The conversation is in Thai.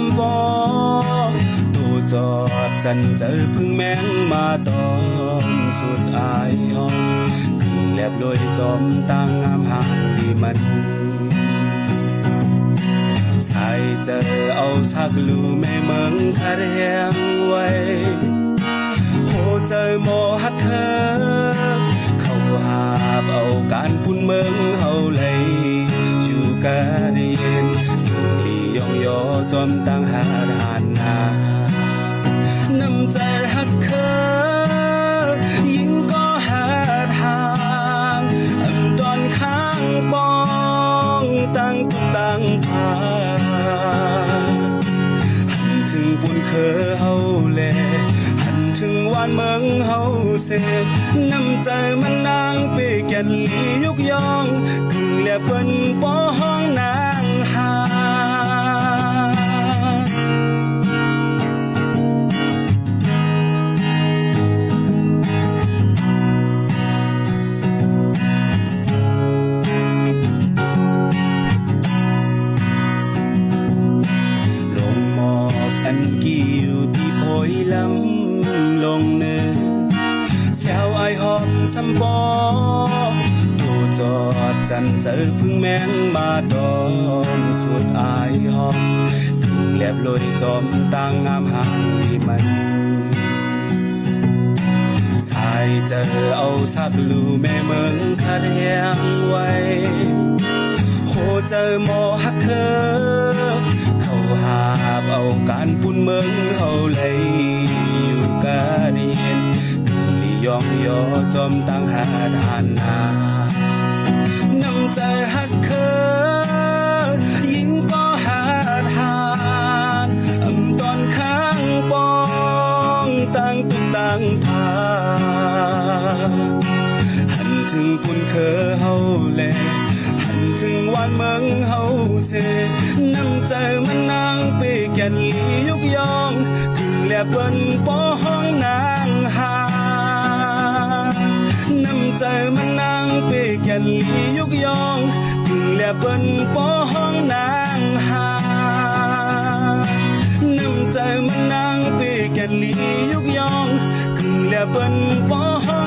ำบอตัวจอดจันเจอพึ่งแมงมาตอมสุดอายห้องขึ้นแลบลอยจอมตั้งงามหางดีมันใส่เจอเอาสักลูแม่เมืองคาเรียงไว้โหเจอโมฮักเคอเขาหาบเอาการพุ่นเมืองเฮาเลยชูกาเดียนพึ่งลียองยอจอมตั้งหาดานนาน้ำใจฮักเคอยิ่งก็หาทางอำตอนข้างปองตั้งตุกตั้งพาหันถึงปุ่นเคอเฮาแลหันถึงวานเมืองเฮาเสน้ำใจมันนางเปแก่นลียุกยองกึ่งแลเปิ้นปอห้องนางหาอันกี่อยู่ที่โพยลำลงเนื้อแชวไอหอมสัมบอตัวจอดจันเจอพึ่งแมงมาดอมสุดอายหอมกึ่งแลบลอยจอมตั้งงามหางดีมันสายเจอเอาสักลูแม่เมืองคาเรียงไว้โหเจอหมอฮักเคอเขาหาบเอาการปุ่นเมืองเฮาเลยอยู่กาเดียนพึ่งลียองยอจอมตั้งหาดานนาน้ำใจฮักเคอยิ่งก็หาทานอำตอนข้างปองตั้งตุกตั้งพาหันถึงปุ่นเคอเฮาแลถึงวันเมืองเฮาเสน้ำใจมันนางเปแก่นลียุกยองกึ่งแลเปิ้นปอห้องนางหาน้ำใจมันนางเปแก่นลียุกยองกึ่งแลเปิ้นปอห้องนางหาน้ำใจมันนางเปแก่นลียุกยองกึ่งแลเปิ้นปอห้อง